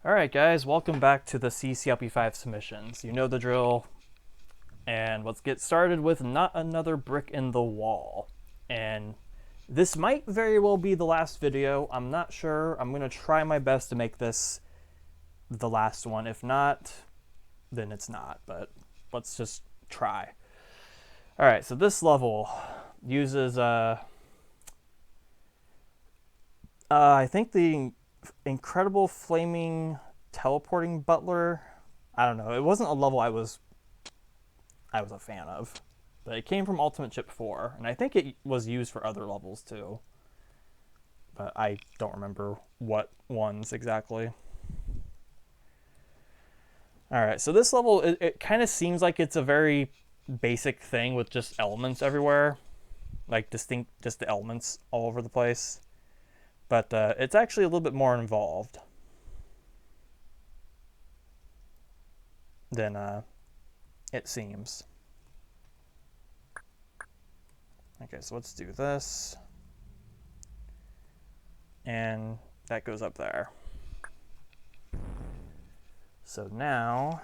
Alright guys, welcome back to the CCLP5 submissions. You know the drill. And let's get started with not another brick in the wall. And this might very well be the last video. I'm not sure. I'm going to try my best to make this the last one. If not, then it's not. But let's just try. Alright, so this level uses, I think the Incredible Flaming Teleporting Butler. I don't know. It wasn't a level I was a fan of, but it came from Ultimate Chip 4, and I think it was used for other levels too, but I don't remember what ones exactly. Alright, so this level, it kind of seems like it's a very basic thing with just elements everywhere, like just the elements all over the place, but it's actually a little bit more involved than it seems. Okay, so let's do this. And that goes up there. So now,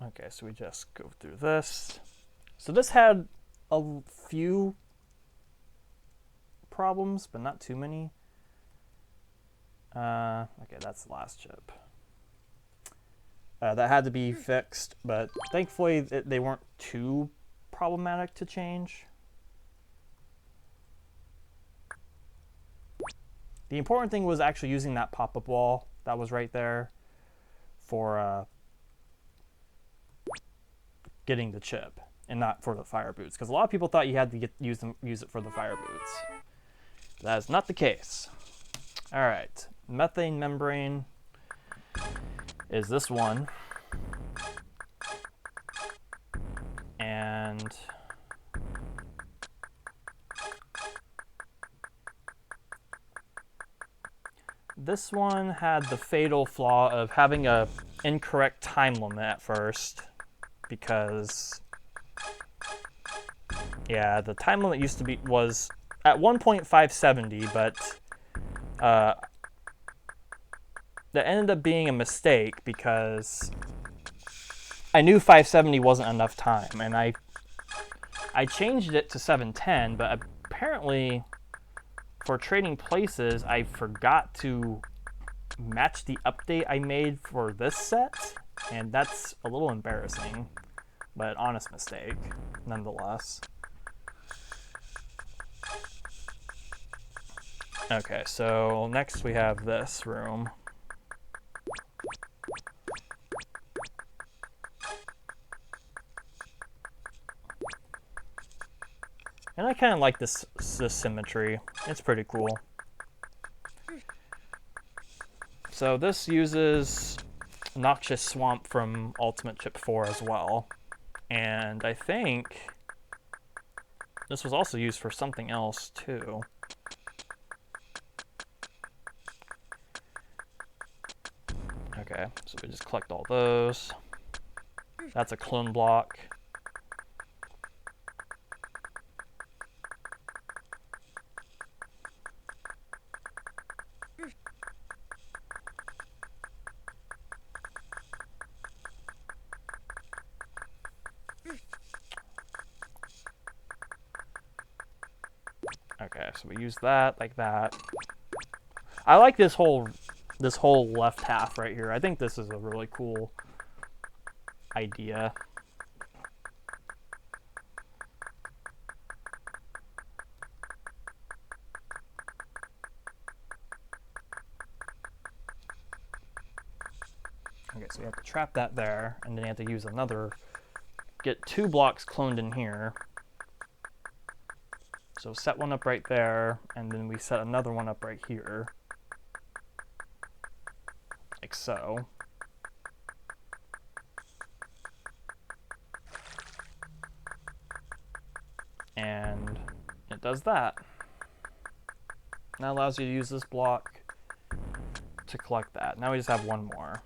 okay, so we just go through this. So this had a few problems, but not too many. Okay, that's the last chip. That had to be fixed, but thankfully they weren't too problematic to change. The important thing was actually using that pop-up wall that was right there for getting the chip, and not for the fire boots, because a lot of people thought you had to use it for the fire boots. That is not the case. All right, Methane Membrane is this one, and this one had the fatal flaw of having a incorrect time limit at first, because yeah, the time limit was at 1.570, but that ended up being a mistake because I knew 570 wasn't enough time, and I changed it to 710, but apparently for trading places I forgot to match the update I made for this set, and that's a little embarrassing, but an honest mistake nonetheless. Okay, so next we have this room. And I kind of like this symmetry. It's pretty cool. So this uses Noxious Swamp from Ultimate Chip 4 as well. And I think this was also used for something else too. Okay, so we just collect all those. That's a clone block. Okay, so we use that like that. I like this whole left half right here. I think this is a really cool idea. Okay, so we have to trap that there, and then you have to use another, get 2 blocks cloned in here. So set one up right there, and then we set another one up right here, like so. And it does that. That allows you to use this block to collect that. Now we just have one more.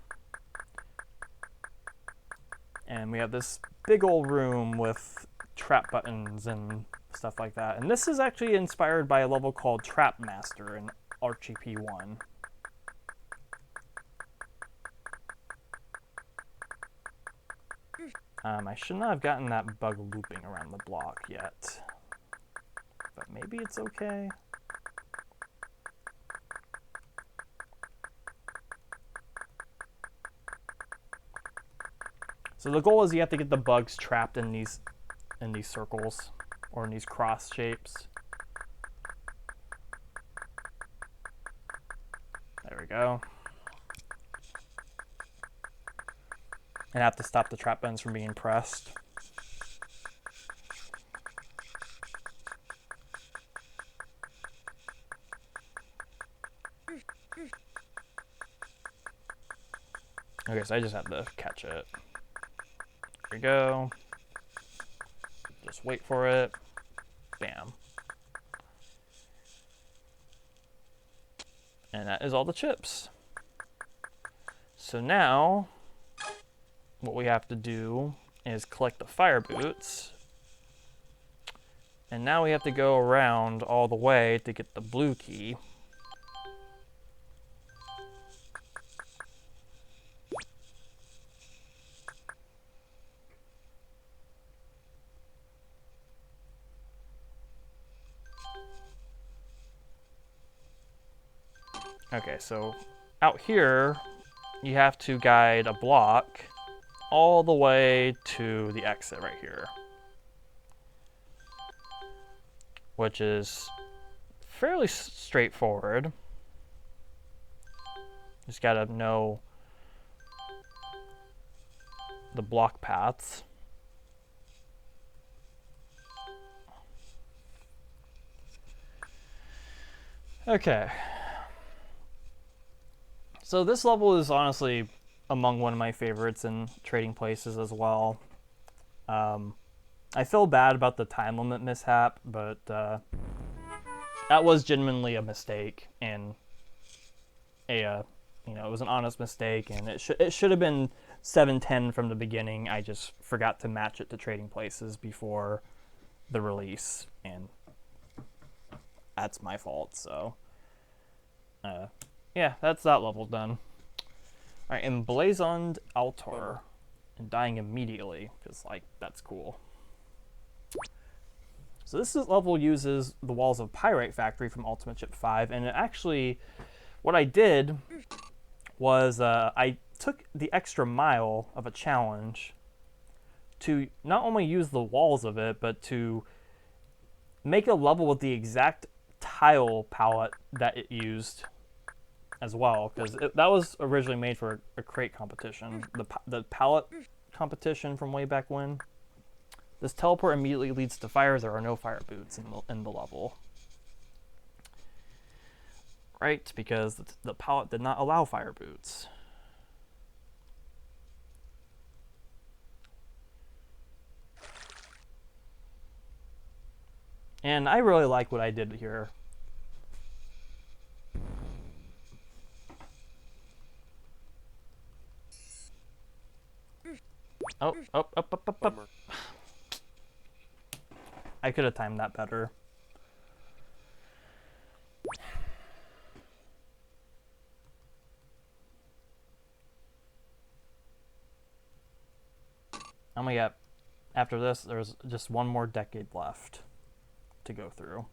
And we have this big old room with trap buttons and stuff like that. And this is actually inspired by a level called Trap Master in RCP1. I should not have gotten that bug looping around the block yet. But maybe it's okay. So the goal is you have to get the bugs trapped in these circles or in these cross shapes. There we go. And have to stop the trap buttons from being pressed. Okay, so I just had to catch it. There we go. Just wait for it. Bam. And that is all the chips. So now, what we have to do is collect the fire boots. And now we have to go around all the way to get the blue key. Okay, so out here, you have to guide a block all the way to the exit right here, which is fairly straightforward. Just gotta know the block paths. Okay. So this level is honestly among one of my favorites in Trading Places as well. I feel bad about the time limit mishap, but that was genuinely a mistake, and it was an honest mistake, and it should have been 7:10 from the beginning. I just forgot to match it to Trading Places before the release, and that's my fault. So yeah, that's that level done. Alright, Emblazoned Altar. And dying immediately, because, like, that's cool. So this level uses the walls of Pyrite Factory from Ultimate Chip 5, and it actually, what I did was I took the extra mile of a challenge to not only use the walls of it, but to make a level with the exact tile palette that it used as well, because that was originally made for a crate competition, the palette competition from way back when. This teleport immediately leads to fire. There are no fire boots in the level. Right, because the palette did not allow fire boots. And I really like what I did here. Oh, up. I could have timed that better. Oh my god. After this, there's just one more decade left to go through.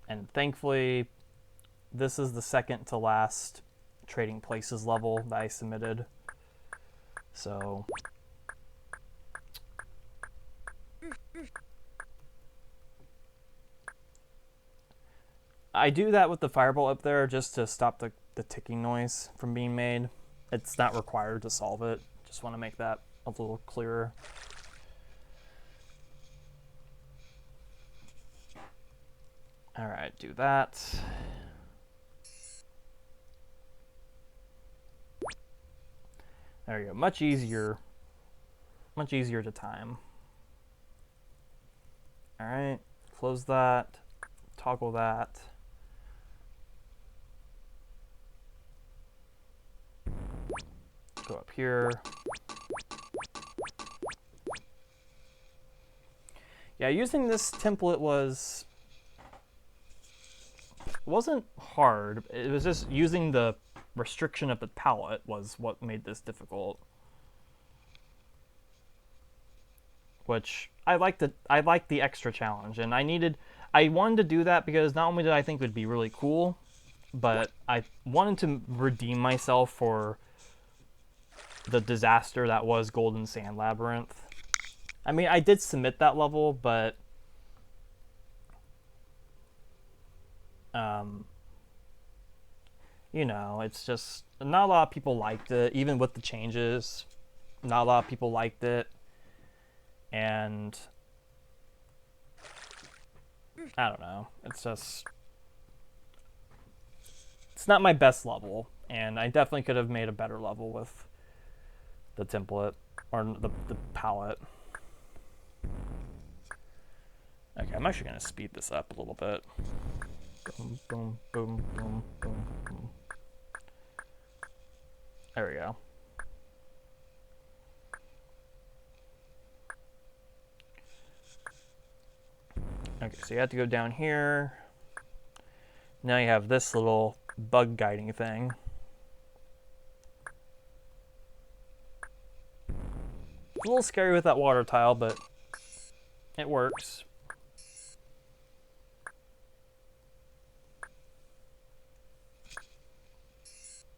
And thankfully, this is the second to last Trading Places level that I submitted. So I do that with the fireball up there just to stop the ticking noise from being made. It's not required to solve it. Just want to make that a little clearer. All right, do that. There you go. Much easier to time. All right, close that, toggle that. Go up here. Yeah, using this template wasn't hard. It was just using the restriction of the palette was what made this difficult. Which I liked the extra challenge, and I wanted to do that because not only did I think it would be really cool, but I wanted to redeem myself for the disaster that was Golden Sand Labyrinth. I mean, I did submit that level, but you know, it's just not a lot of people liked it, even with the changes. Not a lot of people liked it, and I don't know. It's not my best level, and I definitely could have made a better level with the template or the palette. Okay, I'm actually going to speed this up a little bit. Boom, boom, boom, boom, boom, boom. There we go. Okay, so you have to go down here. Now you have this little bug guiding thing. It's a little scary with that water tile, but it works.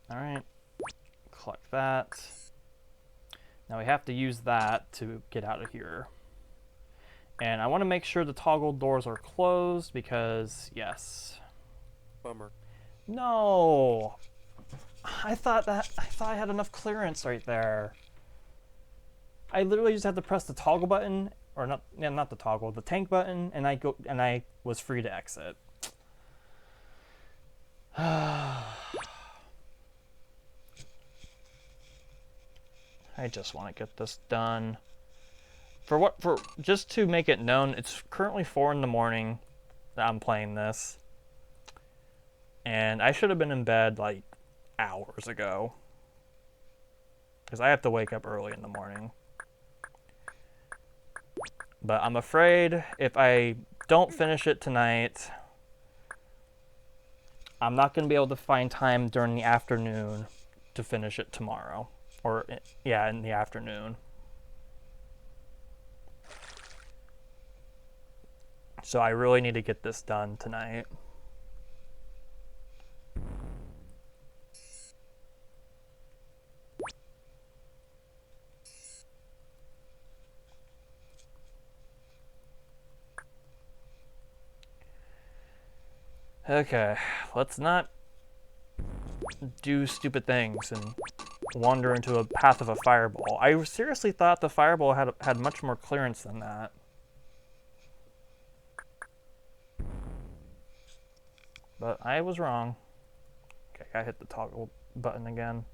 All right, collect that. Now we have to use that to get out of here. And I want to make sure the toggle doors are closed because, yes. Bummer. No! I thought I had enough clearance right there. I literally just had to press the toggle button, or not the toggle, the tank button, and I was free to exit. I just want to get this done. For just to make it known, it's currently 4 in the morning that I'm playing this. And I should have been in bed like hours ago. Because I have to wake up early in the morning. But I'm afraid if I don't finish it tonight, I'm not going to be able to find time during the afternoon to finish it tomorrow. Or, yeah, in the afternoon. So I really need to get this done tonight. Okay, let's not do stupid things and wander into a path of a fireball. I seriously thought the fireball had much more clearance than that. But I was wrong. Okay, I hit the toggle button again.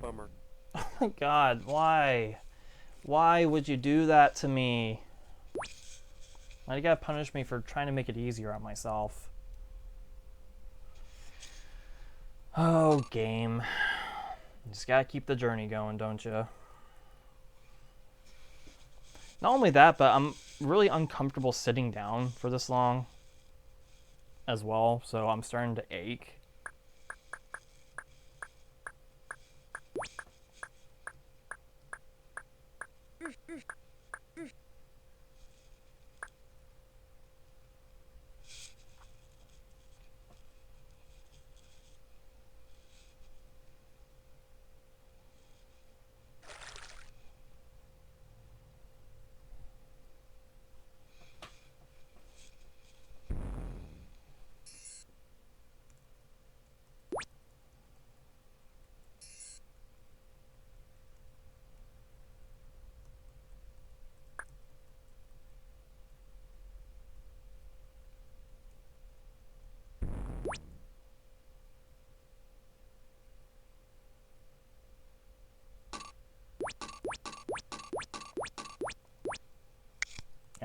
Bummer. Oh my god, why? Why would you do that to me? Why you gotta punish me for trying to make it easier on myself? Oh, game. You just gotta keep the journey going, don't you? Not only that, but I'm really uncomfortable sitting down for this long as well, so I'm starting to ache.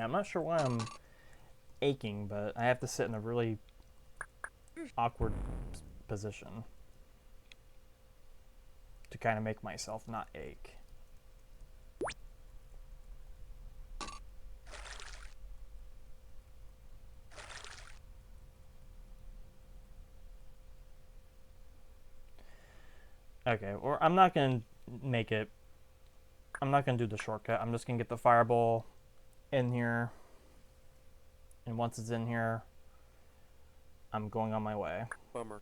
I'm not sure why I'm aching, but I have to sit in a really awkward position to kind of make myself not ache. Okay, or I'm not going to make it, I'm not going to do the shortcut. I'm just going to get the fireball in here. And once it's in here, I'm going on my way. Bummer.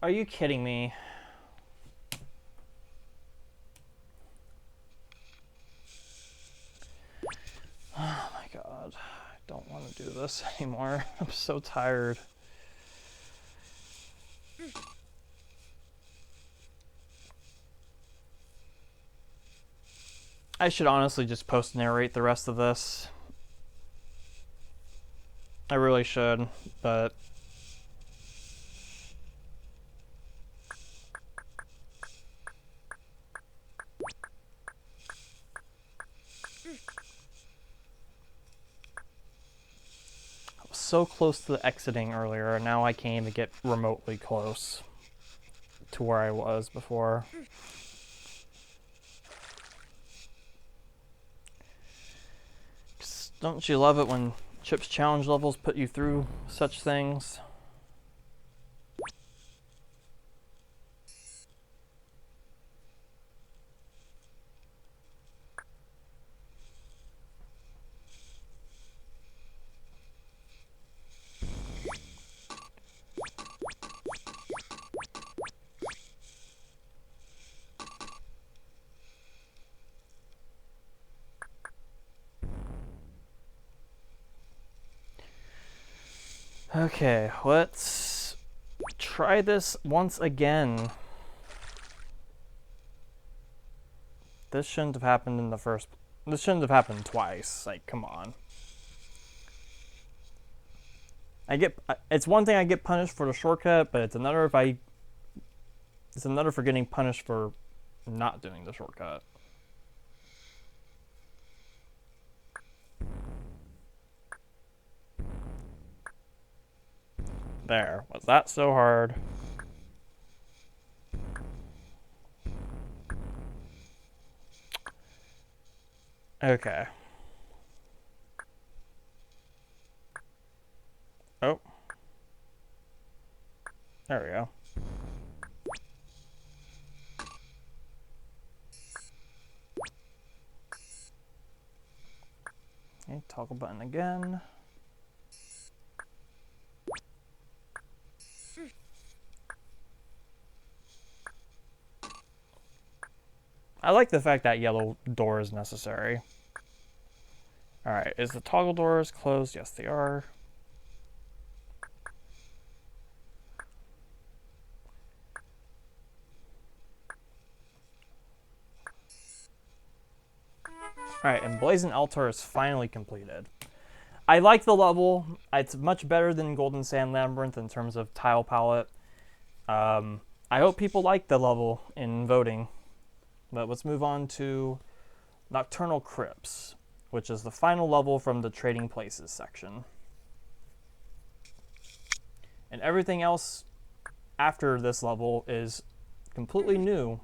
Are you kidding me? Oh my god. I don't want to do this anymore. I'm so tired. I should honestly just post-narrate the rest of this. I really should, but... I was so close to the exiting earlier, and now I can't even get remotely close to where I was before. Don't you love it when Chip's challenge levels put you through such things? Okay, let's try this once again. This shouldn't have happened in the first... This shouldn't have happened twice. Like, come on. It's one thing I get punished for the shortcut, but it's another if I... It's another for getting punished for not doing the shortcut. There. Was that so hard? Okay. Oh. There we go. Okay, toggle button again. I like the fact that yellow door is necessary. Alright, is the toggle doors closed? Yes, they are. Alright, and Blazing Altar is finally completed. I like the level. It's much better than Golden Sand Labyrinth in terms of tile palette. I hope people like the level in voting. But let's move on to Nocturnal Crypts, which is the final level from the Trading Places section. And everything else after this level is completely new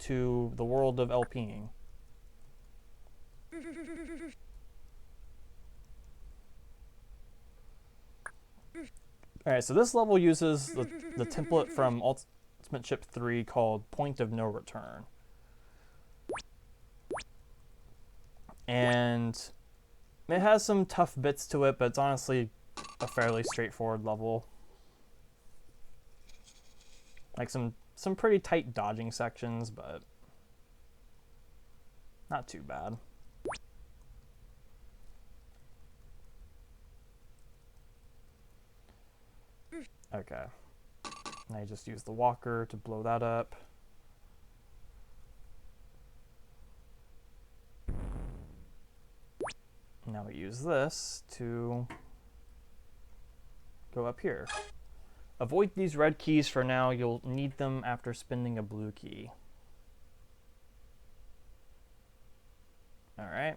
to the world of LPing. Alright, so this level uses the template from Ultimate Chip 3 called Point of No Return. And it has some tough bits to it, but it's honestly a fairly straightforward level. Like some pretty tight dodging sections, but not too bad. Okay. Now you just use the walker to blow that up. Now we use this to go up here. Avoid these red keys for now. You'll need them after spending a blue key. All right.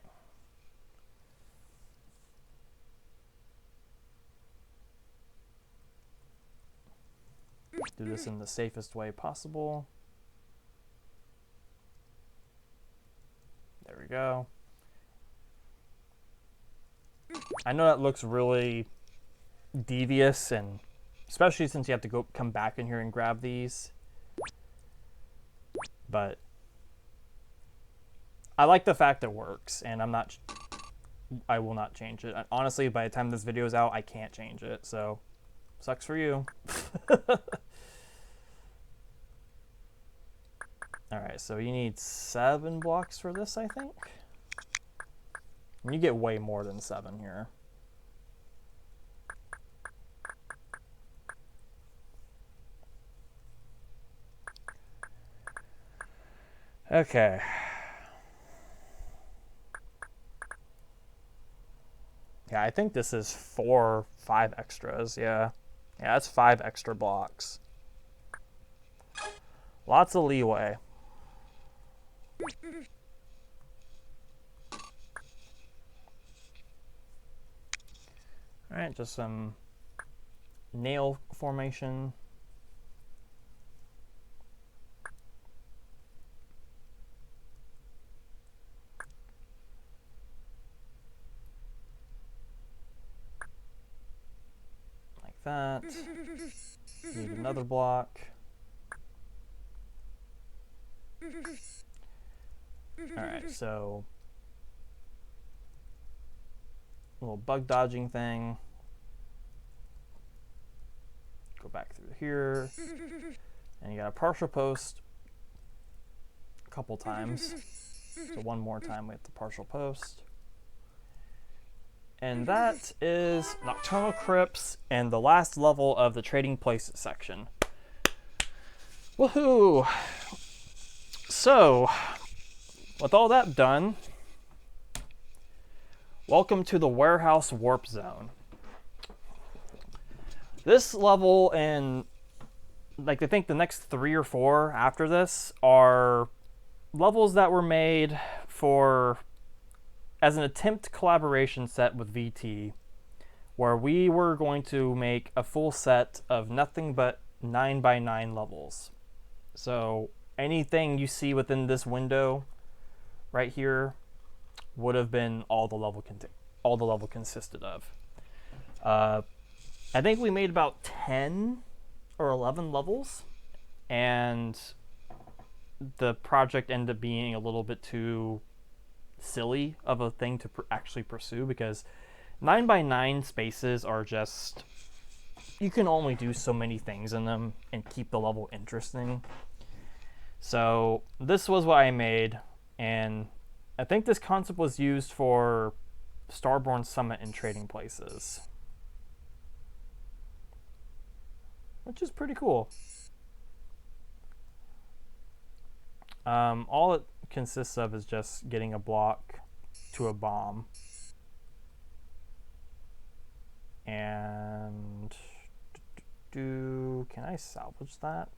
Do this in the safest way possible. There we go. I know that looks really devious, and especially since you have to come back in here and grab these. But I like the fact it works, and I will not change it. Honestly, by the time this video is out, I can't change it, so sucks for you. Alright, so you need 7 blocks for this, I think. You get way more than 7 here. Okay. Yeah, I think this is 4 or 5 extras, yeah. Yeah, that's 5 extra blocks. Lots of leeway. Alright, just some nail formation. Like that. Need another block. Alright, so a little bug dodging thing. Go back through here. And you got a partial post a couple times. So one more time with the partial post. And that is Nocturnal Crypts and the last level of the Trading Places section. Woohoo! So, with all that done, welcome to the Warehouse Warp Zone. This level and like I think the next 3 or 4 after this are levels that were made for as an attempt collaboration set with VT, where we were going to make a full set of nothing but 9x9 levels. So anything you see within this window right here would have been all the level consisted of. I think we made about 10 or 11 levels, and the project ended up being a little bit too silly of a thing to actually pursue, because 9x9 spaces are just, you can only do so many things in them and keep the level interesting. So this was what I made, and I think this concept was used for Starborn Summit and Trading Places, which is pretty cool. All it consists of is just getting a block to a bomb. And can I salvage that?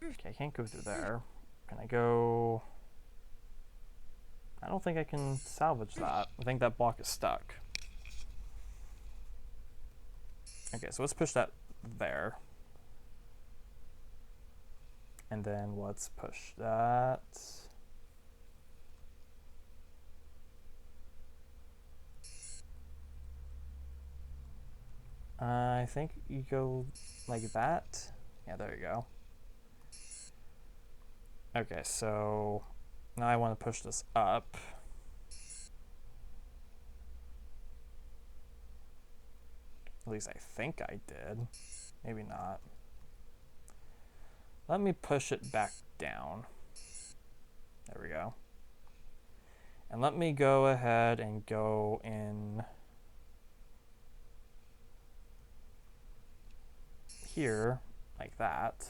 Okay, I can't go through there. Can I go? I don't think I can salvage that. I think that block is stuck. Okay, so let's push that there. And then let's push that. I think you go like that. Yeah, there you go. Okay, so now I want to push this up. At least I think I did. Maybe not. Let me push it back down. There we go. And let me go ahead and go in here like that.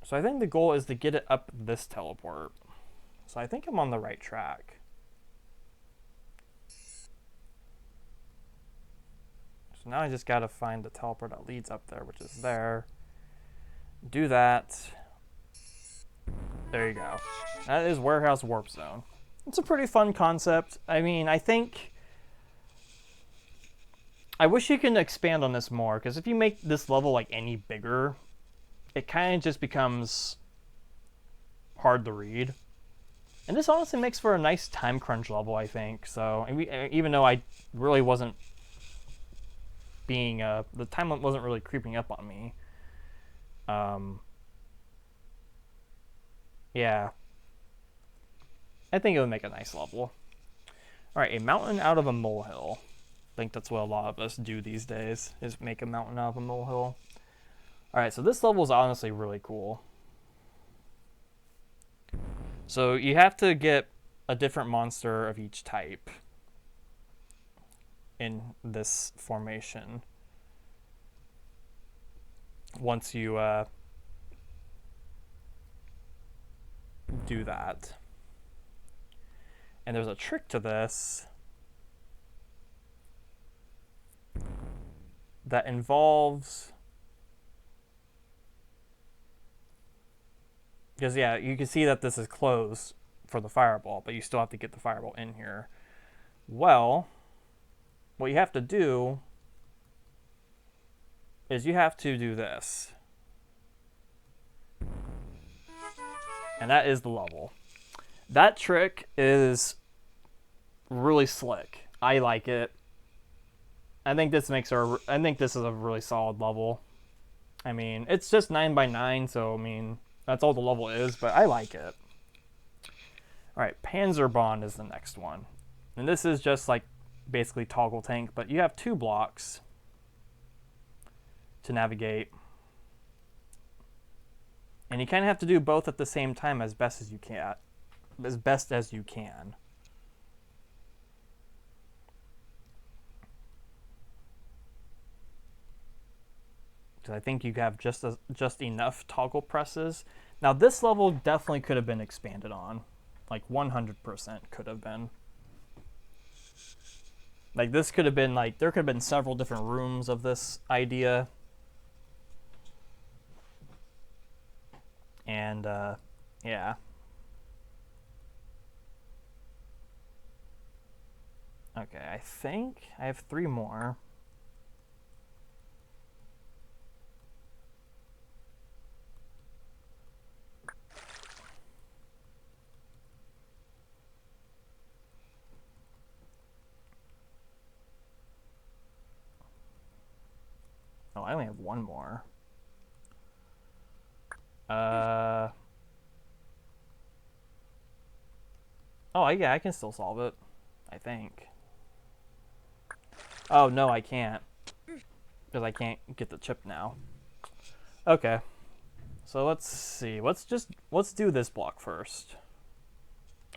So I think the goal is to get it up this teleport. So I think I'm on the right track. So now I just gotta find the teleport that leads up there, which is there. Do that. There you go. That is Warehouse Warp Zone. It's a pretty fun concept. I mean, I think... I wish you can expand on this more, because if you make this level like any bigger, it kind of just becomes hard to read. And this honestly makes for a nice time crunch level, I think. So even though I really wasn't being the time wasn't really creeping up on me. Yeah, I think it would make a nice level. All right, a mountain out of a molehill. I think that's what a lot of us do these days, is make a mountain out of a molehill. All right, so this level is honestly really cool. So you have to get a different monster of each type in this formation once you do that. And there's a trick to this that involves, because yeah, you can see that this is closed for the fireball, but you still have to get the fireball in here. Well, what you have to do is you have to do this. And that is the level. That trick is really slick. I like it. I think this is a really solid level. I mean, it's just 9x9, so I mean, that's all the level is, but I like it. All right, Panzer Bond is the next one. And this is just like basically toggle tank, but you have 2 blocks to navigate. And you kind of have to do both at the same time as best as you can. I think you have just enough toggle presses. Now this level definitely could have been expanded on, like 100% could have been. Like this could have been like, there could have been several different rooms of this idea. And yeah. Okay, I think I have 3 more. Oh, I only have 1 more. Oh, yeah, I can still solve it, I think. Oh, no, I can't. Because I can't get the chip now. Okay. So let's see. Let's do this block first.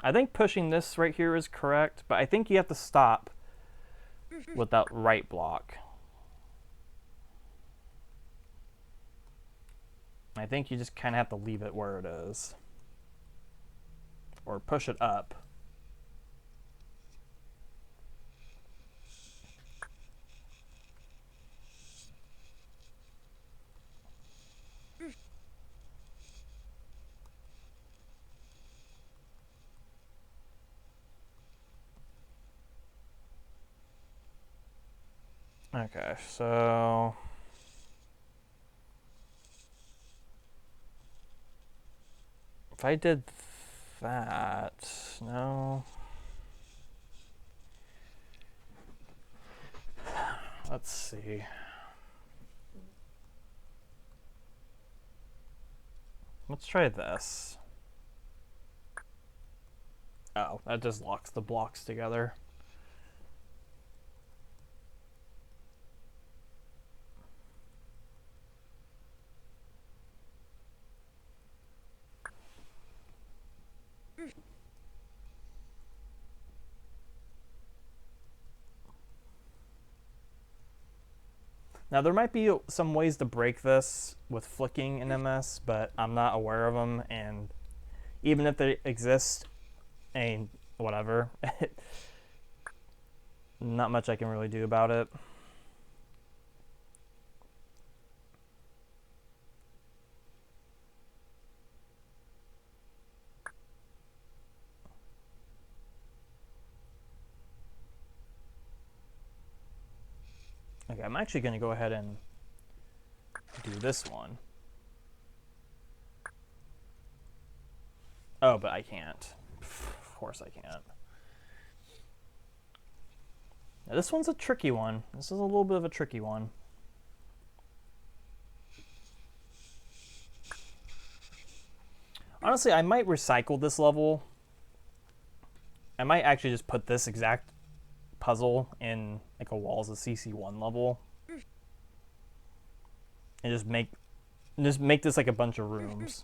I think pushing this right here is correct, but I think you have to stop with that right block. I think you just kind of have to leave it where it is. Or push it up. Okay, so if I did that, no. Let's see. Let's try this. Oh, that just locks the blocks together. Now there might be some ways to break this with flicking in MS, but I'm not aware of them, and even if they exist, and whatever, not much I can really do about it. Okay, I'm actually going to go ahead and do this one. Oh, but I can't. Of course I can't. Now, this one's a tricky one. This is a little bit of a tricky one. Honestly, I might recycle this level. I might actually just put this exact puzzle in like a Walls of CC1 level. And just make this like a bunch of rooms.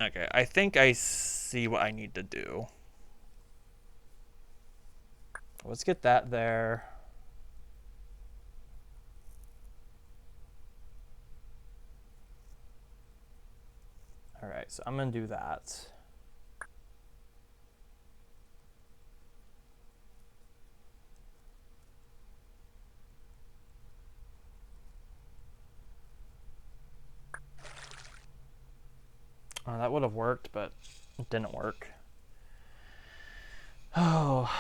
Okay, I think I see what I need to do. Let's get that there. All right, so I'm gonna do that. That would have worked, but it didn't work. Oh.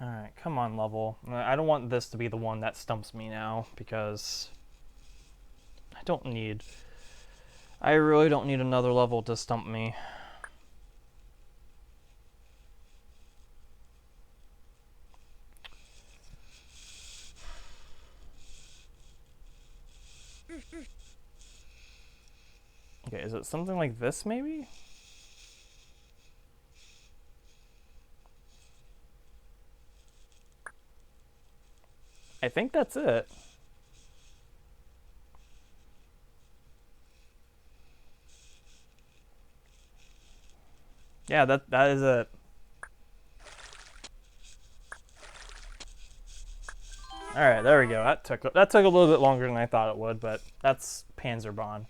Alright, come on, level. I don't want this to be the one that stumps me now, because I really don't need another level to stump me. Okay, is it something like this, maybe? I think that's it. Yeah, that is it. Alright, there we go. That took a little bit longer than I thought it would, but that's Panzer Bond.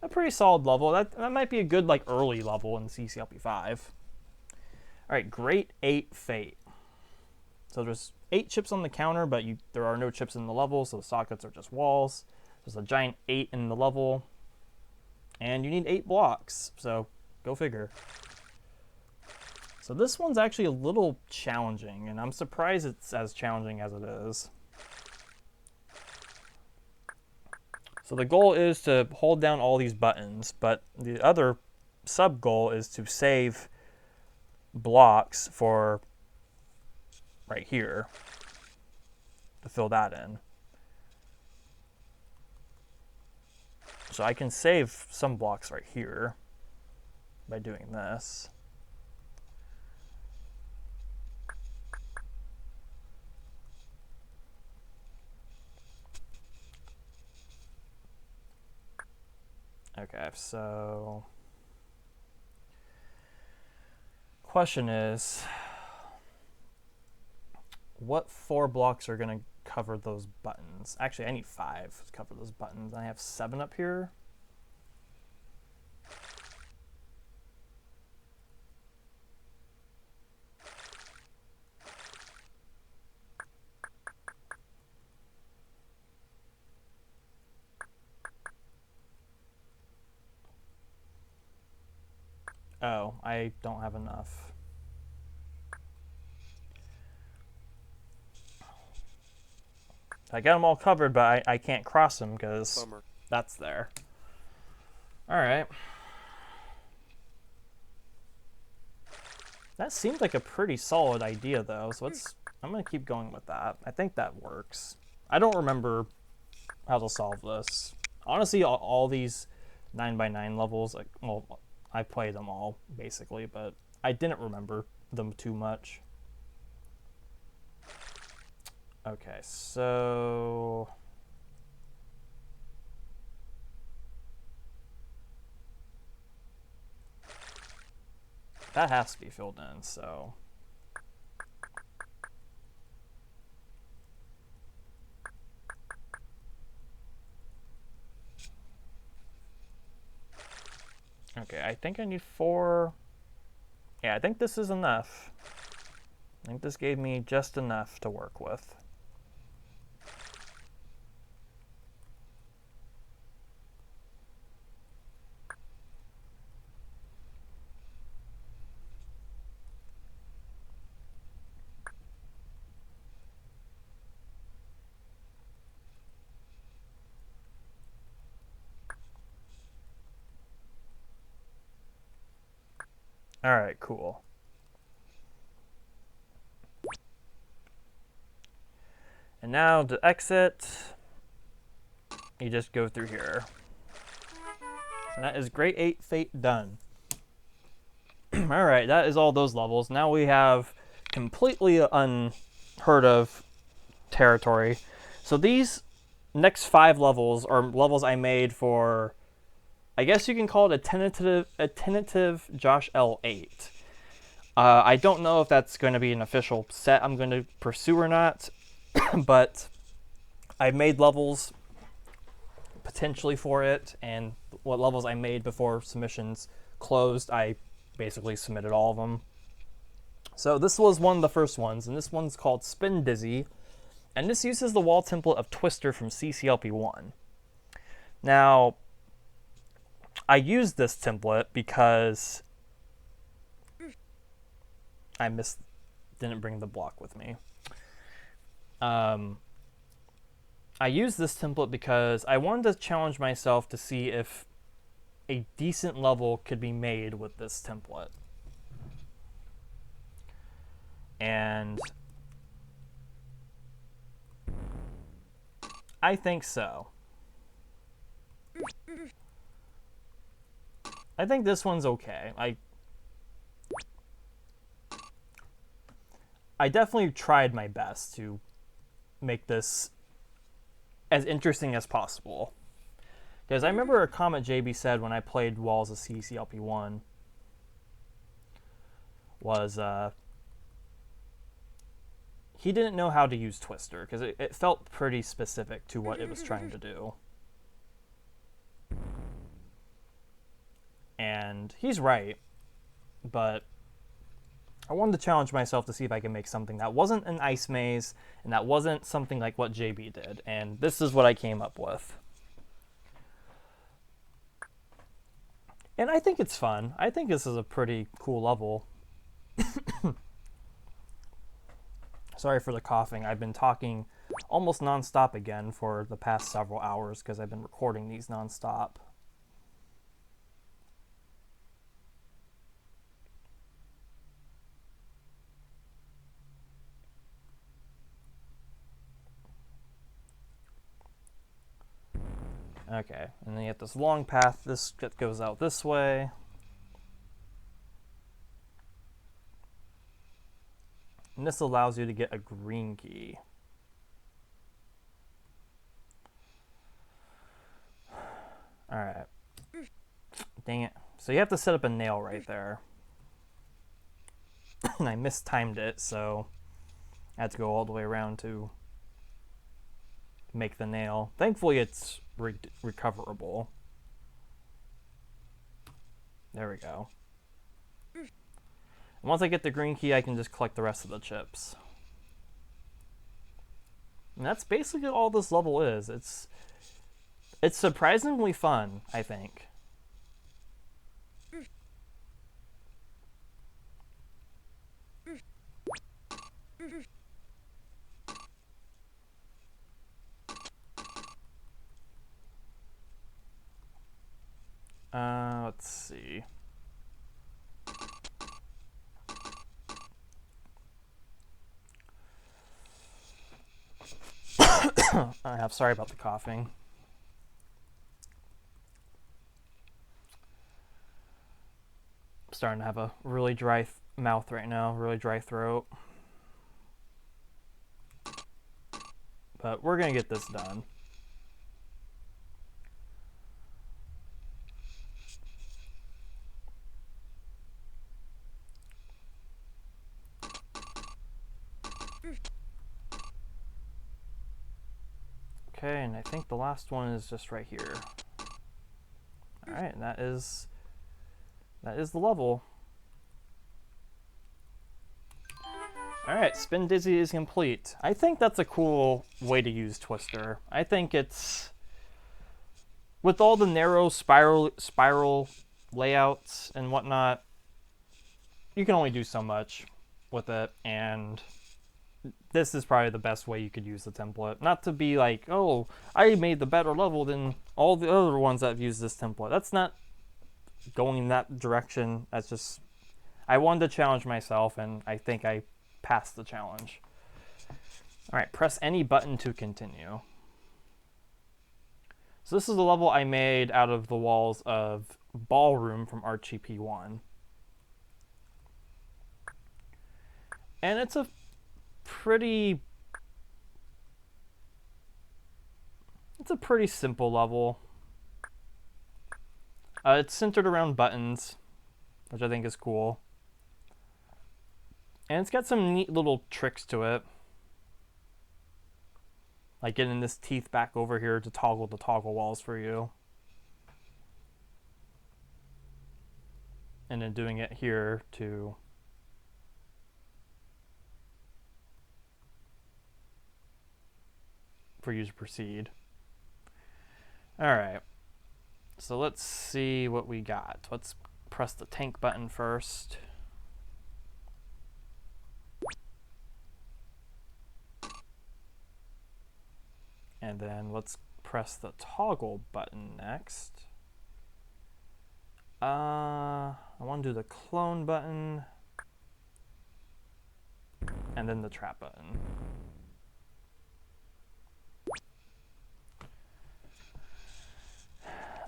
A pretty solid level. That might be a good like early level in CCLP5. Alright, Great 8 Fate. So there's 8 chips on the counter, but there are no chips in the level, so the sockets are just walls. There's a giant 8 in the level, and you need 8 blocks, so go figure. So this one's actually a little challenging, and I'm surprised it's as challenging as it is. So the goal is to hold down all these buttons, but the other sub-goal is to save blocks for right here to fill that in. So I can save some blocks right here by doing this. Okay, so question is, what 4 blocks are going to cover those buttons? Actually, I need 5 to cover those buttons. I have 7 up here. Oh, I don't have enough. I got them all covered, but I can't cross them because that's there. All right. That seemed like a pretty solid idea, though, so I'm going to keep going with that. I think that works. I don't remember how to solve this. Honestly, all these 9x9 levels, like, well, I played them all, basically, but I didn't remember them too much. Okay, so that has to be filled in, so okay, I think I need 4. Yeah, I think this is enough. I think this gave me just enough to work with. All right, cool. And now to exit, you just go through here. And that is Grade 8 Fate done. All right, that is all those levels. Now we have completely unheard of territory. So these next 5 levels are levels I made for, I guess you can call it a tentative Josh-CCLP5. I don't know if that's going to be an official set I'm going to pursue or not, but I made levels potentially for it, and what levels I made before submissions closed, I basically submitted all of them. So this was one of the first ones, and this one's called Spin Dizzy, and this uses the wall template of Twister from CCLP1. Now, I used this template because I didn't bring the block with me. I used this template because I wanted to challenge myself to see if a decent level could be made with this template. And I think so. I think this one's okay. I definitely tried my best to make this as interesting as possible. Because I remember a comment JB said when I played Walls of CCLP1 was he didn't know how to use Twister because it felt pretty specific to what it was trying to do. And he's right, but I wanted to challenge myself to see if I can make something that wasn't an ice maze and that wasn't something like what JB did. And this is what I came up with. And I think it's fun. I think this is a pretty cool level. Sorry for the coughing. I've been talking almost nonstop again for the past several hours because I've been recording these nonstop. Okay, and then you have this long path. This goes out this way. And this allows you to get a green key. Alright. Dang it. So you have to set up a nail right there. And I mistimed it, so I had to go all the way around to make the nail. Thankfully it's recoverable. There we go. And once I get the green key, I can just collect the rest of the chips. And that's basically all this level is. It's surprisingly fun, I think. Let's see. Sorry about the coughing. I'm starting to have a really dry mouth right now, really dry throat. But we're gonna get this done. Okay, and I think the last one is just right here. Alright, and that is the level. Alright, Spin Dizzy is complete. I think that's a cool way to use Twister. I think it's... with all the narrow spiral layouts and whatnot, you can only do so much with it, and this is probably the best way you could use the template. Not to be like, oh, I made the better level than all the other ones that have used this template. That's not going in that direction. That's just... I wanted to challenge myself, and I think I passed the challenge. Alright, press any button to continue. So this is the level I made out of the walls of Ballroom from RGP1. And it's a pretty simple level. It's centered around buttons, which I think is cool. And it's got some neat little tricks to it. Like getting this teeth back over here to toggle the toggle walls for you. And then doing it here for you to proceed. Alright. So let's see what we got. Let's press the tank button first. And then let's press the toggle button next. I want to do the clone button. And then the trap button.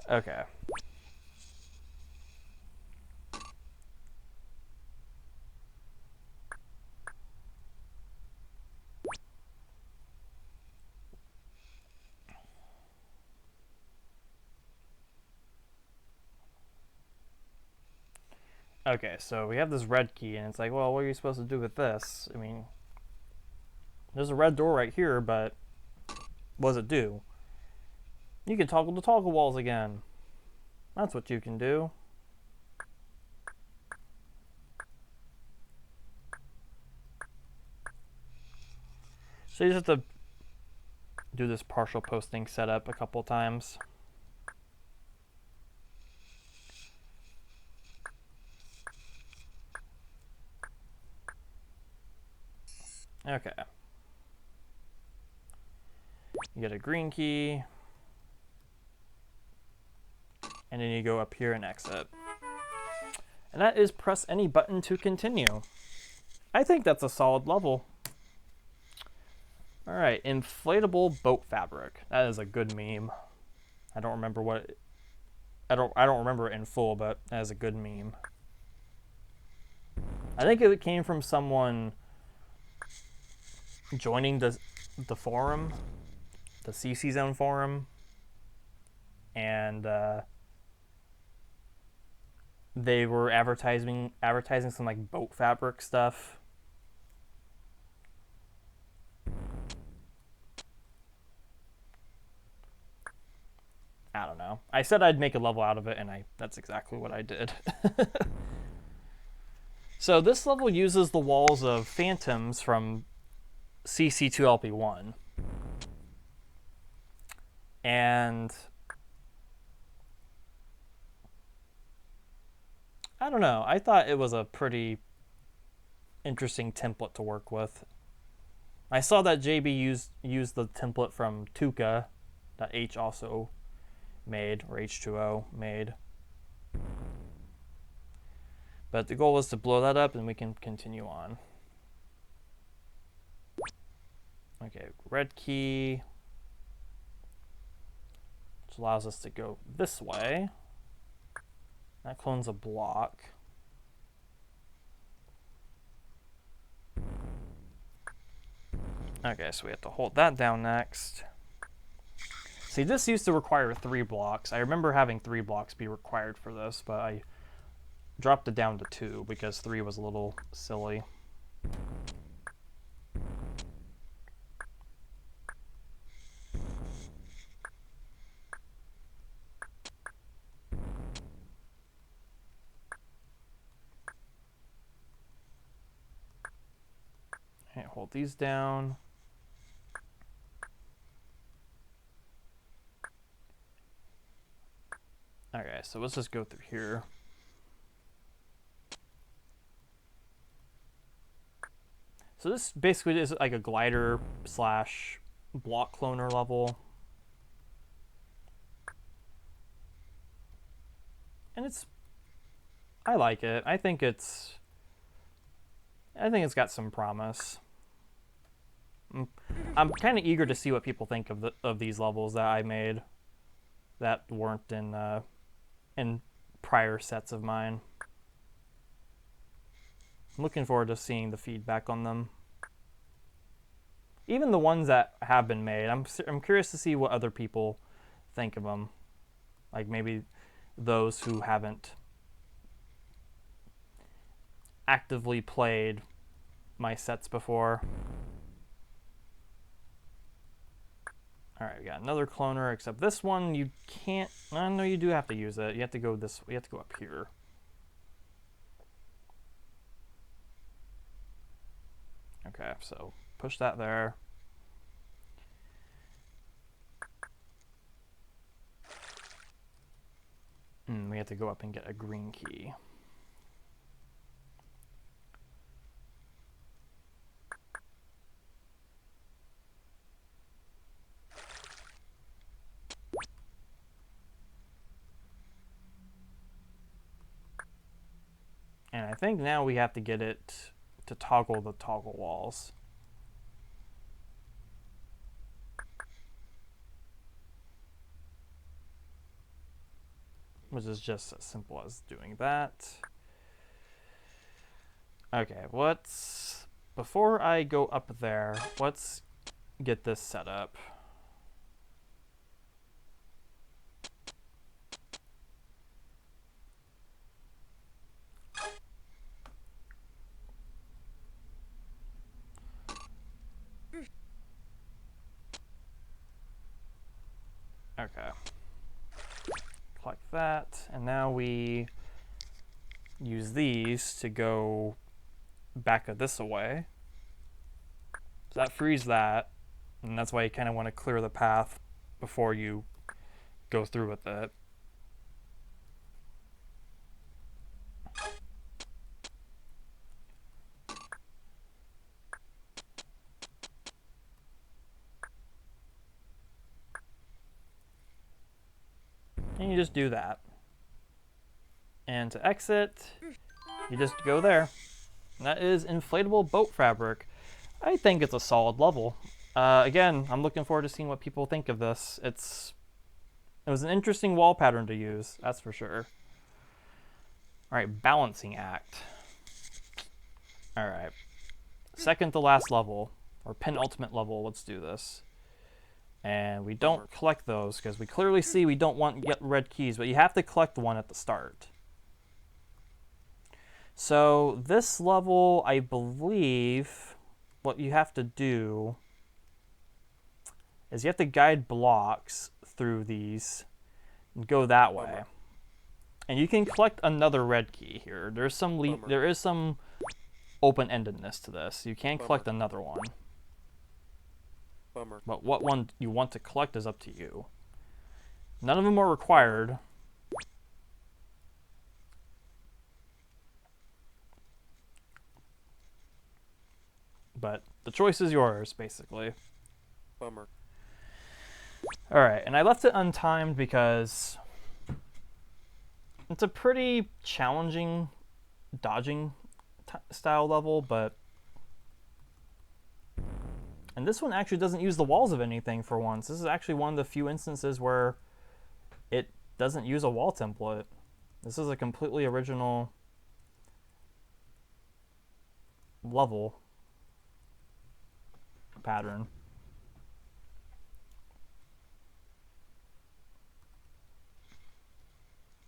Okay. Okay, so we have this red key, and it's like, well, what are you supposed to do with this? I mean, there's a red door right here, but what does it do? You can toggle the toggle walls again. That's what you can do. So you just have to do this partial posting setup a couple times. Okay. You get a green key. And then you go up here and exit. And that is press any button to continue. I think that's a solid level. Alright, inflatable boat fabric. That is a good meme. I don't remember what I don't remember it in full, but that is a good meme. I think it came from someone joining the forum, the CC Zone forum, and they were advertising some like boat fabric stuff. I don't know. I said I'd make a level out of it, and that's exactly what I did. So this level uses the walls of Phantoms from CC2LP1. And I don't know. I thought it was a pretty interesting template to work with. I saw that JB used the template from Tuca that H also made, or H2O made. But the goal was to blow that up, and we can continue on. Okay, red key, which allows us to go this way. That clones a block. Okay, so we have to hold that down next. See, this used to require 3 blocks. I remember having 3 blocks be required for this, but I dropped it down to 2 because 3 was a little silly. hold these down. Okay, so let's just go through here. So this basically is like a glider slash block cloner level. And I like it. I think it's got some promise. I'm kind of eager to see what people think of these levels that I made that weren't in prior sets of mine. I'm looking forward to seeing the feedback on them. Even the ones that have been made, I'm curious to see what other people think of them. Like maybe those who haven't actively played my sets before. Alright, we got another cloner, except this one you can't... No, you do have to use it. You have to go you have to go up here. Okay, so push that there. We have to go up and get a green key. And I think now we have to get it to toggle the toggle walls. Which is just as simple as doing that. Okay, before I go up there, let's get this set up. Okay. Like that, and now we use these to go back this away. So that frees that, and that's why you kind of want to clear the path before you go through with it. And you just do that. And to exit, you just go there. And that is inflatable boat fabric. I think it's a solid level. Again, I'm looking forward to seeing what people think of this. It was an interesting wall pattern to use, that's for sure. Alright, balancing act. Alright. Second to last level, or penultimate level, let's do this. And we don't collect those because we clearly see we don't want to get red keys, but you have to collect one at the start. So this level, I believe, what you have to do is you have to guide blocks through these and go that way. And you can collect another red key here. There is some open-endedness to this. You can collect another one. But what one you want to collect is up to you. None of them are required. But the choice is yours, basically. Bummer. Alright, and I left it untimed because it's a pretty challenging dodging style level, but... And this one actually doesn't use the walls of anything for once. This is actually one of the few instances where it doesn't use a wall template. This is a completely original level pattern.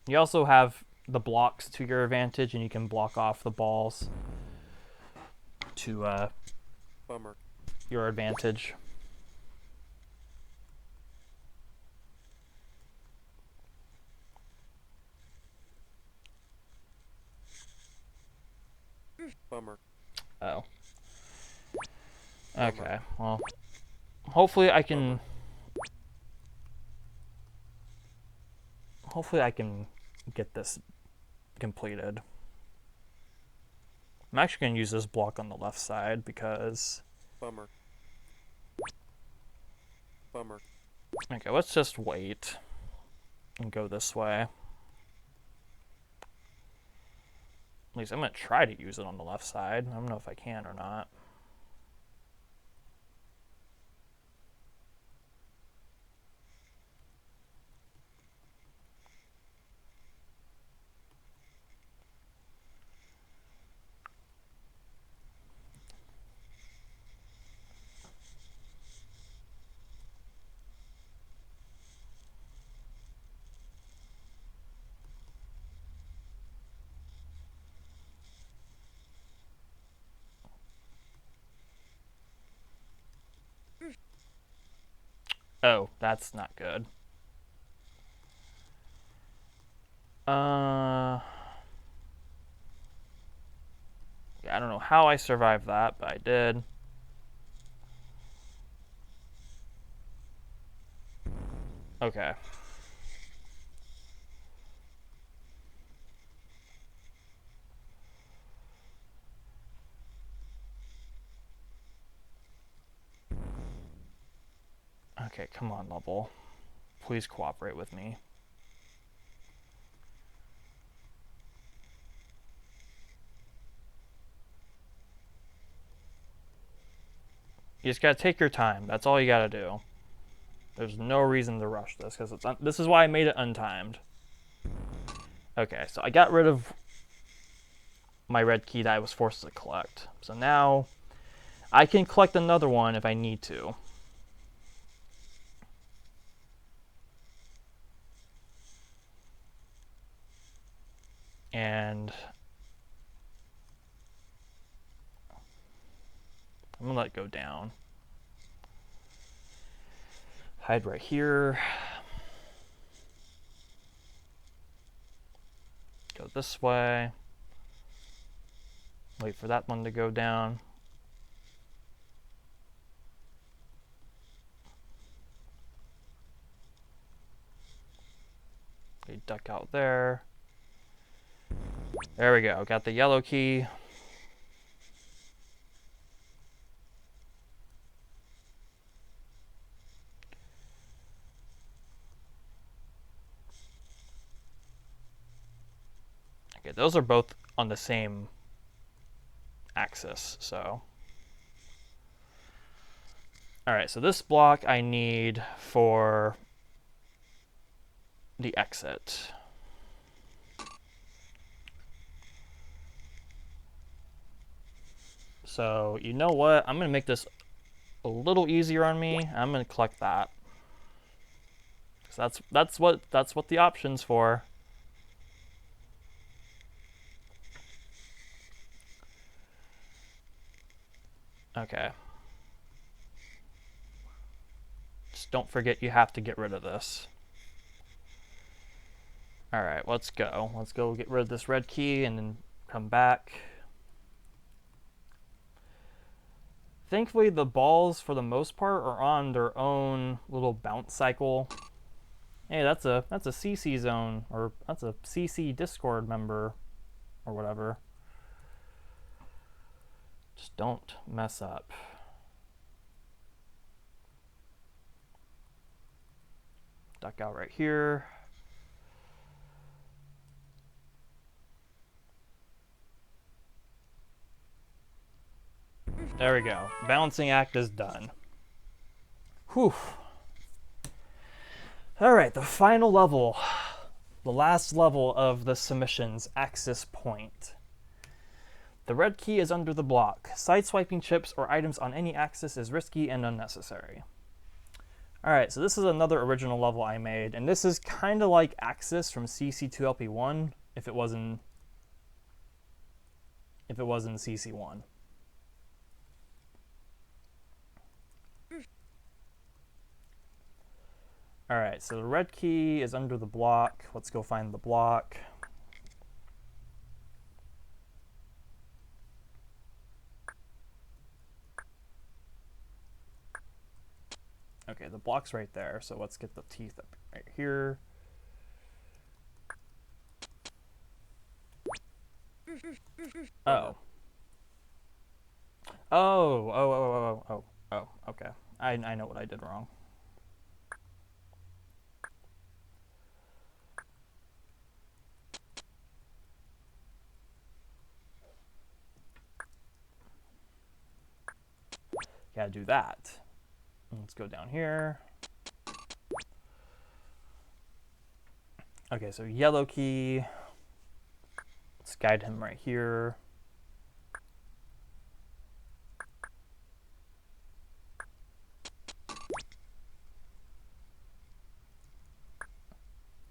You also have the blocks to your advantage, and you can block off the balls to your advantage. Bummer. Oh. Okay, well, hopefully I can get this completed. I'm actually going to use this block on the left side because... Bummer. Bummer. Okay, let's just wait and go this way. At least I'm going to try to use it on the left side. I don't know if I can or not. Oh, that's not good. Yeah, I don't know how I survived that, but I did. Okay. Okay, come on, level. Please cooperate with me. You just gotta take your time. That's all you gotta do. There's no reason to rush this, because this is why I made it untimed. Okay, so I got rid of my red key that I was forced to collect. So now I can collect another one if I need to. And I'm gonna let it go down. Hide right here. Go this way. Wait for that one to go down. Okay, duck out there. There we go. Got the yellow key. Okay, those are both on the same axis, so. Alright, so this block I need for the exit. So, you know what? I'm going to make this a little easier on me. I'm going to collect that. So that's what the option's for. Okay. Just don't forget you have to get rid of this. Alright, let's go. Let's go get rid of this red key and then come back. Thankfully, the balls, for the most part, are on their own little bounce cycle. Hey, that's a CC zone, or that's a CC Discord member, or whatever. Just don't mess up. Duck out right here. There we go. Balancing act is done. Whew. Alright, the final level. The last level of the submission's axis point. The red key is under the block. Sideswiping chips or items on any axis is risky and unnecessary. Alright, so this is another original level I made, and this is kind of like Axis from CC2LP1 if it was in CC1. Alright, so the red key is under the block. Let's go find the block. Okay, the block's right there, so let's get the teeth up right here. Oh. Oh, okay. I know what I did wrong. Gotta do that. Let's go down here. Okay, so yellow key. Let's guide him right here.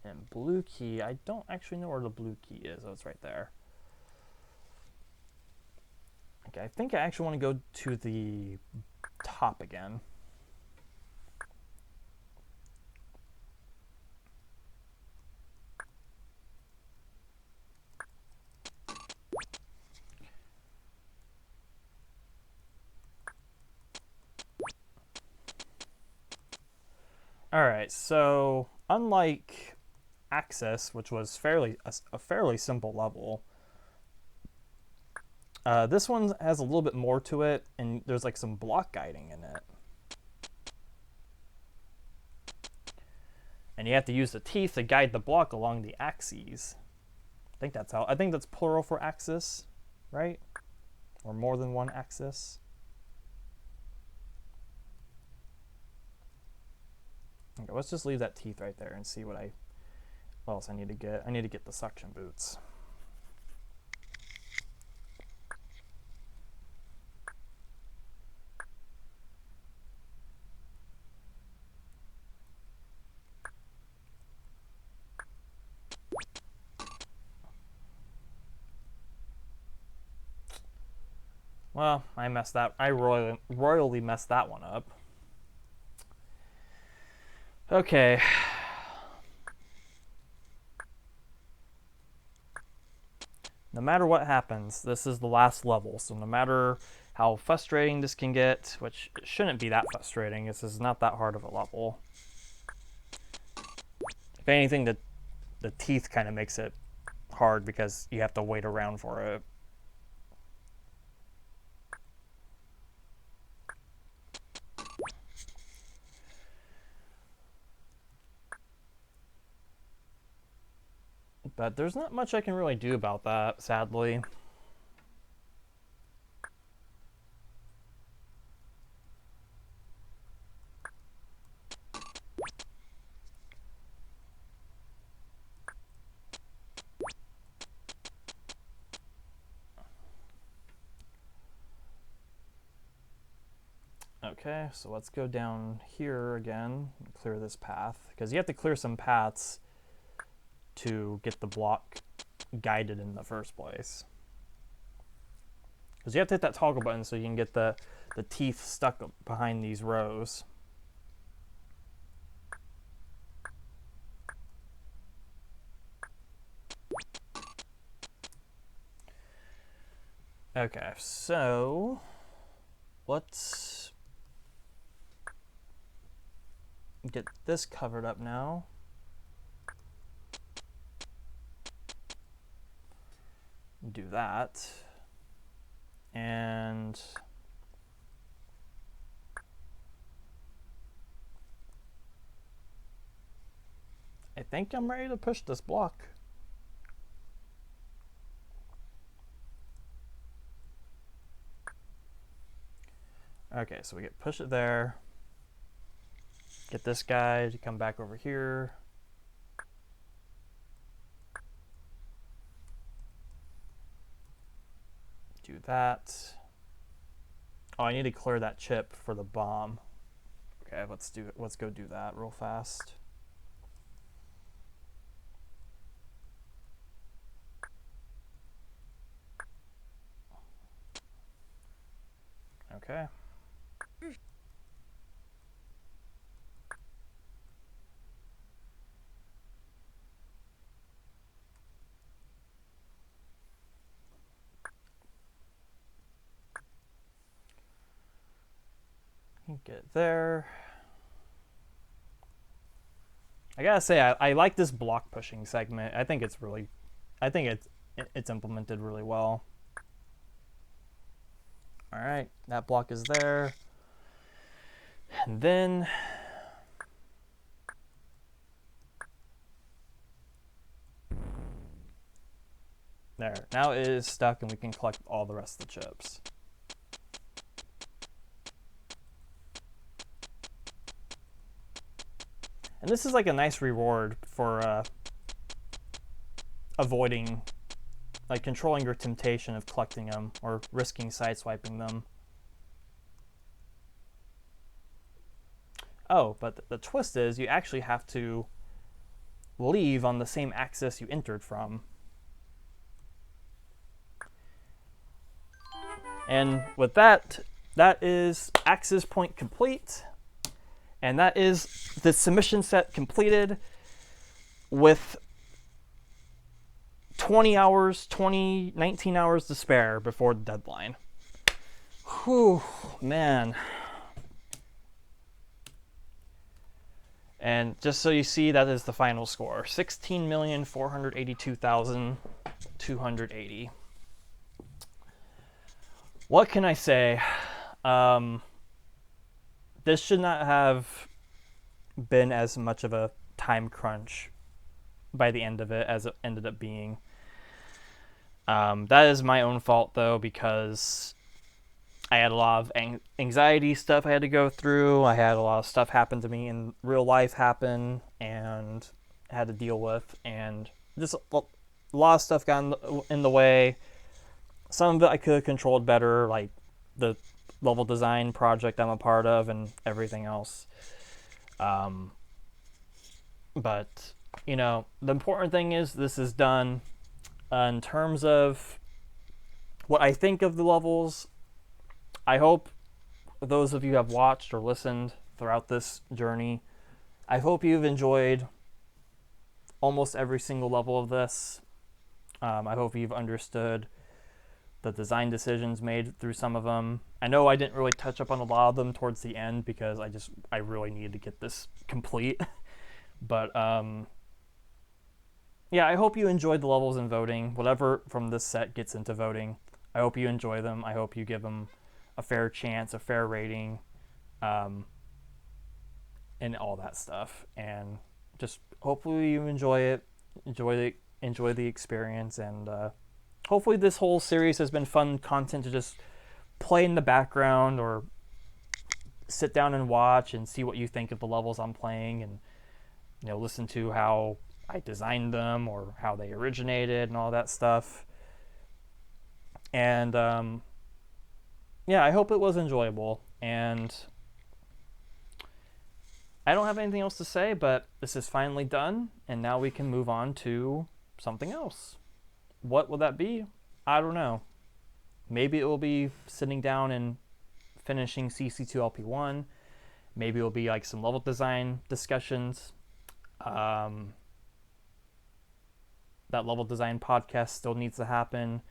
And blue key, I don't actually know where the blue key is. Oh, it's right there. Okay, I think I actually want to go to the top again. Alright, so unlike Access, which was a fairly simple level, this one has a little bit more to it, and there's like some block guiding in it. And you have to use the teeth to guide the block along the axes. I think that's plural for axis, right? Or more than one axis. Okay, let's just leave that teeth right there and see what else I need to get. I need to get the suction boots. Well, I royally messed that one up. Okay. No matter what happens, this is the last level, so no matter how frustrating this can get, which it shouldn't be that frustrating, this is not that hard of a level. If anything, the teeth kind of makes it hard because you have to wait around for it. But there's not much I can really do about that, sadly. Okay, so let's go down here again and clear this path, because you have to clear some paths to get the block guided in the first place. Because you have to hit that toggle button so you can get the teeth stuck behind these rows. Okay, so let's get this covered up now. Do that. And I think I'm ready to push this block. Okay, so we push it there. Get this guy to come back over here. Do that. Oh, I need to clear that chip for the bomb. Okay, let's go do that real fast. Okay. Get there. I gotta say, I like this block pushing segment. I think it's implemented really well. All right, that block is there. And then there, now it is stuck and we can collect all the rest of the chips. And this is like a nice reward for avoiding, like controlling your temptation of collecting them or risking sideswiping them. Oh, but the twist is you actually have to leave on the same axis you entered from. And with that, that is axis point complete. And that is the submission set completed with 19 hours to spare before the deadline. Whew, man. And just so you see, that is the final score, 16,482,280. What can I say? This should not have been as much of a time crunch by the end of it as it ended up being. That is my own fault, though, because I had a lot of anxiety stuff I had to go through. I had a lot of stuff happen to me in real life happen and I had to deal with. And just a lot of stuff got in the way. Some of it I could have controlled better, like the level design project I'm a part of and everything else. But, you know, the important thing is this is done. In terms of what I think of the levels, I hope those of you who have watched or listened throughout this journey, I hope you've enjoyed almost every single level of this. I hope you've understood the design decisions made through some of them. I know I didn't really touch up on a lot of them towards the end because I really needed to get this complete. But yeah, I hope you enjoyed the levels in voting. Whatever from this set gets into voting, I hope you enjoy them. I hope you give them a fair chance, a fair rating, and all that stuff. And just hopefully you enjoy it, enjoy the experience, and hopefully this whole series has been fun content to just play in the background or sit down and watch and see what you think of the levels I'm playing, and you know, listen to how I designed them or how they originated and all that stuff. And yeah, I hope it was enjoyable. And I don't have anything else to say, but this is finally done, and now we can move on to something else. What will that be? I don't know. Maybe it will be sitting down and finishing CC2LP1. Maybe it will be like some level design discussions. That level design podcast still needs to happen,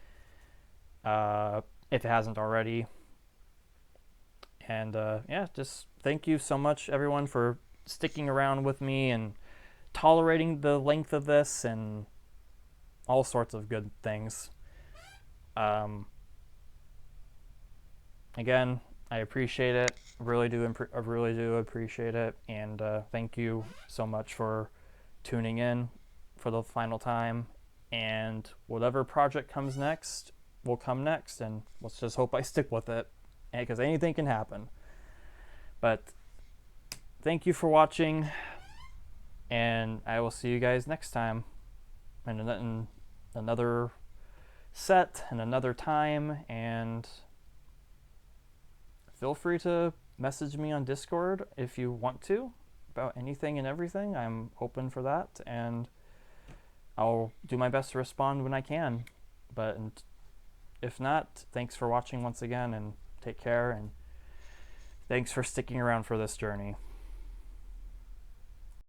if it hasn't already. And yeah, just thank you so much, everyone, for sticking around with me and tolerating the length of this and all sorts of good things. Again, I appreciate it. I really do appreciate it. And thank you so much for tuning in for the final time. And whatever project comes next will come next. And let's just hope I stick with it, because anything can happen. But thank you for watching. And I will see you guys next time. And another set and another time. And feel free to message me on Discord if you want to about anything and everything. I'm open for that, and I'll do my best to respond when I can. But if not, thanks for watching once again, and take care, and thanks for sticking around for this journey.